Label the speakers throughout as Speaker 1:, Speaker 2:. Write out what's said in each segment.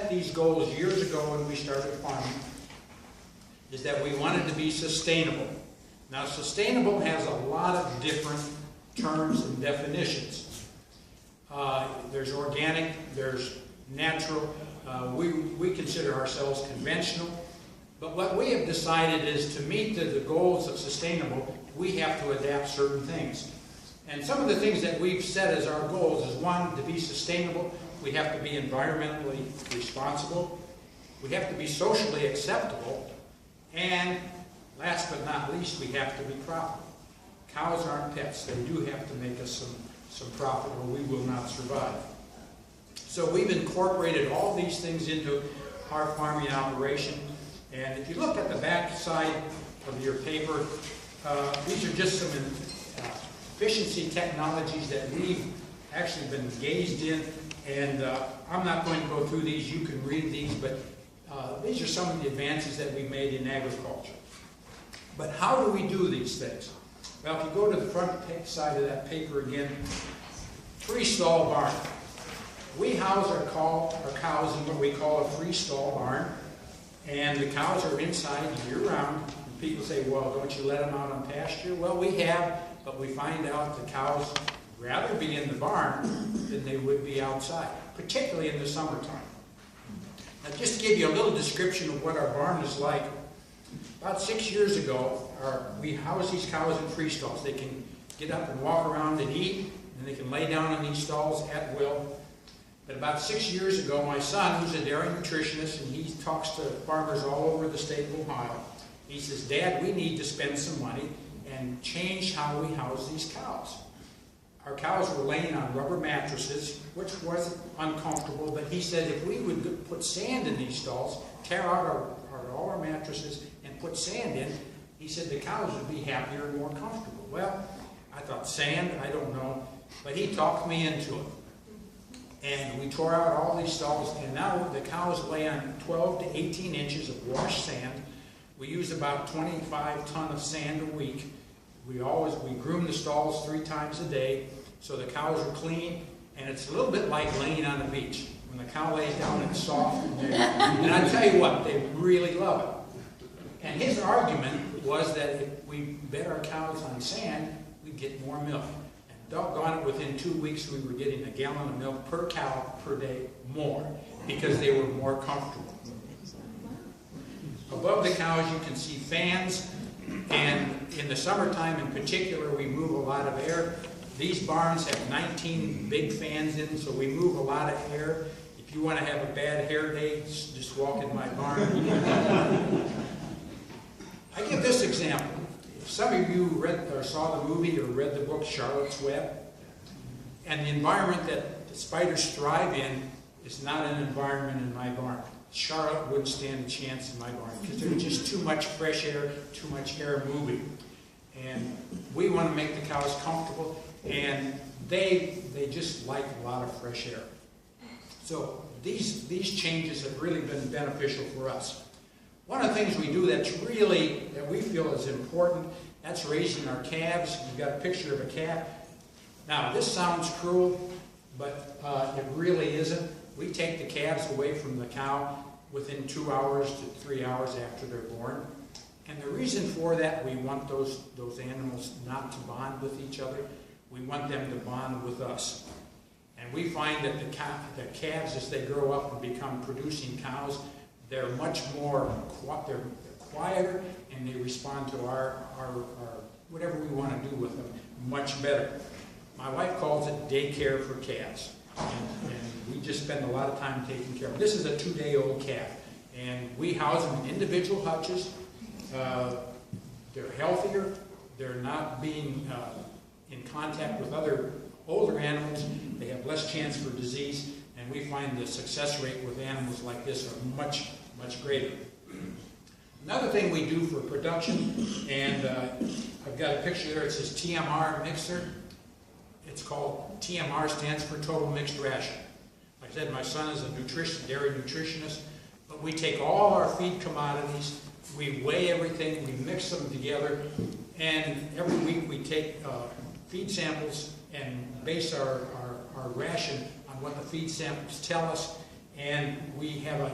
Speaker 1: set these goals years ago when we started farming, is that we wanted to be sustainable. Now, sustainable has a lot of different terms and definitions. There's organic, there's natural. We consider ourselves conventional. But what we have decided is to meet the goals of sustainable, we have to adapt certain things. And some of the things that we've set as our goals is, one, to be sustainable, we have to be environmentally responsible, we have to be socially acceptable, and last but not least, we have to be profitable. Cows aren't pets. They do have to make us some profit or we will not survive. So we've incorporated all these things into our farming operation. And if you look at the back side of your paper, these are just some efficiency technologies that we've actually been engaged in. And I'm not going to go through these. You can read these. But these are some of the advances that we've made in agriculture. But how do we do these things? Well, if you go to the front side of that paper again, three-stall barn. We house our cows in what we call a three-stall barn, and the cows are inside year-round. People say, well, don't you let them out on pasture? Well, we have, but we find out the cows rather be in the barn than they would be outside, particularly in the summertime. Now, just to give you a little description of what our barn is like, about 6 years ago, we house these cows in free stalls. They can get up and walk around and eat, and they can lay down in these stalls at will. But about 6 years ago, my son, who's a dairy nutritionist, and he talks to farmers all over the state of Ohio, he says, Dad, we need to spend some money and change how we house these cows. Our cows were laying on rubber mattresses, which wasn't uncomfortable, but he said if we would put sand in these stalls, tear out all our mattresses, and put sand in, he said the cows would be happier and more comfortable. Well, I thought, sand? I don't know. But he talked me into it. And we tore out all these stalls, and now the cows lay on 12 to 18 inches of washed sand. We use about 25 tons of sand a week. We groom the stalls 3 times a day, so the cows are clean, and it's a little bit like laying on the beach. When the cow lays down, it's soft, and I tell you what, they really love it. And his argument was that if we bed our cows on sand, we'd get more milk. And doggone it, within 2 weeks we were getting a gallon of milk per cow per day more, because they were more comfortable. Above the cows you can see fans, and in the summertime in particular we move a lot of air. These barns have 19 big fans in, so we move a lot of air. If you want to have a bad hair day, just walk in my barn. I give this example. If some of you read or saw the movie or read the book Charlotte's Web, and the environment that the spiders thrive in is not an environment in my barn. Charlotte wouldn't stand a chance in my barn because there's just too much fresh air, too much air moving. And we want to make the cows comfortable, and they just like a lot of fresh air. So these changes have really been beneficial for us. One of the things we do that we feel is important, that's raising our calves. You've got a picture of a calf. Now, this sounds cruel, but it really isn't. We take the calves away from the cow within 2 hours to 3 hours after they're born. And the reason for that, we want those animals not to bond with each other. We want them to bond with us. And we find that the calves, as they grow up and become producing cows, they're much more, they're quieter, and they respond to our whatever we want to do with them much better. My wife calls it daycare for calves. And we just spend a lot of time taking care of them. This is a 2-day-old calf, and we house them in individual hutches. They're healthier. They're not being in contact with other older animals. They have less chance for disease, and we find the success rate with animals like this are much, much greater. Another thing we do for production, and I've got a picture there, it says TMR mixer. It's called, TMR stands for Total Mixed Ration. Like I said, my son is a dairy nutritionist, but we take all our feed commodities, we weigh everything, we mix them together, and every week we take feed samples and base our ration on what the feed samples tell us, and we have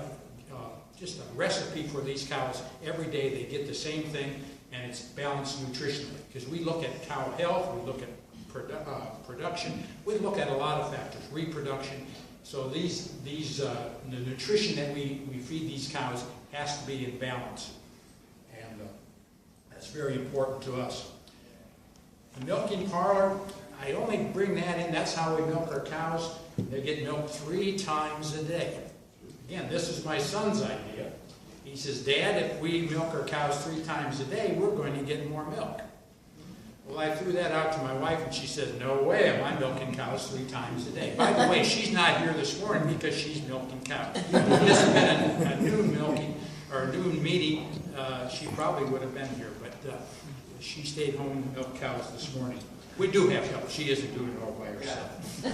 Speaker 1: just a recipe for these cows. Every day they get the same thing, and it's balanced nutritionally. Because we look at cow health, we look at production, we look at a lot of factors, reproduction. So the nutrition that we feed these cows has to be in balance, and that's very important to us. The milking parlor, I only bring that in, that's how we milk our cows. They get milked 3 times a day. Again, this is my son's idea. He says, Dad, if we milk our cows 3 times a day, we're going to get more milk. Well, I threw that out to my wife, and she said, no way am I milking cows 3 times a day. By the way, she's not here this morning because she's milking cows. If this had been a noon milking, or a noon meeting, she probably would have been here, but she stayed home and milked cows this morning. We do have help. She isn't doing it all by herself.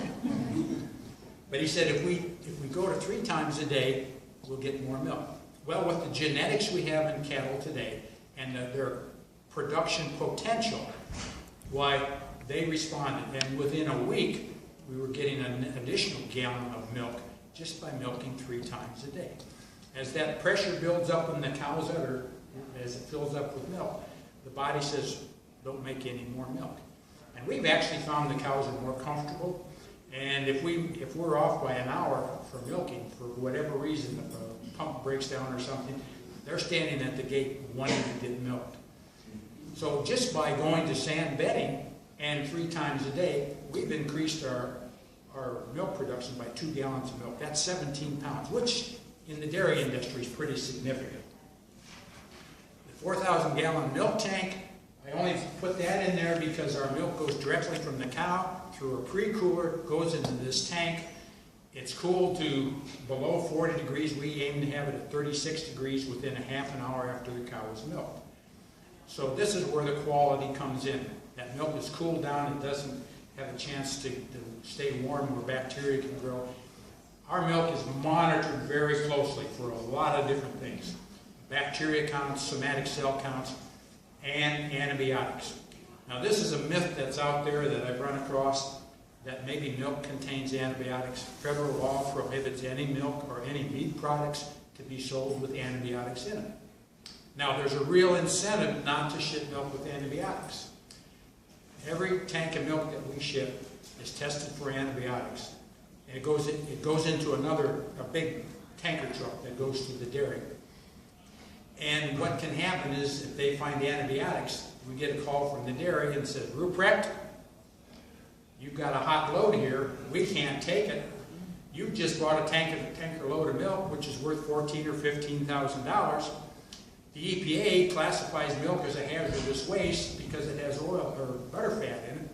Speaker 1: But he said, if we go to 3 times a day, we'll get more milk. Well, with the genetics we have in cattle today and their production potential, why, they responded. And within a week, we were getting an additional gallon of milk just by milking 3 times a day. As that pressure builds up in the cow's udder, as it fills up with milk, the body says, don't make any more milk. And we've actually found the cows are more comfortable. And if we're off by an hour for milking, for whatever reason, if a pump breaks down or something, they're standing at the gate wanting to get milked. So just by going to sand bedding and 3 times a day, we've increased our milk production by 2 gallons of milk. That's 17 pounds, which in the dairy industry is pretty significant. The 4,000-gallon milk tank, I only put that in there because our milk goes directly from the cow through a pre-cooler, goes into this tank. It's cooled to below 40 degrees. We aim to have it at 36 degrees within a half an hour after the cow is milked. So this is where the quality comes in. That milk is cooled down. It doesn't have a chance to stay warm where bacteria can grow. Our milk is monitored very closely for a lot of different things. Bacteria counts, somatic cell counts, and antibiotics. Now this is a myth that's out there that I've run across, that maybe milk contains antibiotics. Federal law prohibits any milk or any meat products to be sold with antibiotics in it. Now there's a real incentive not to ship milk with antibiotics. Every tank of milk that we ship is tested for antibiotics. And it goes into a big tanker truck that goes to the dairy. And what can happen is if they find antibiotics, we get a call from the dairy and says, Ruprecht, you've got a hot load here. We can't take it. You just bought a tanker load of milk, which is worth $14,000 or $15,000. The EPA classifies milk as a hazardous waste because it has oil or butterfat in it.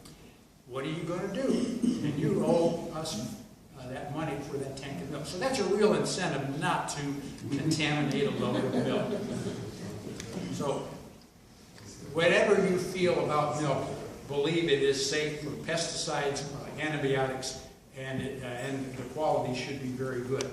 Speaker 1: What are you going to do? And you owe us that money for that tank of milk. So that's a real incentive not to contaminate a load of milk. So whatever you feel about milk, believe it is safe from pesticides, antibiotics, and the quality should be very good.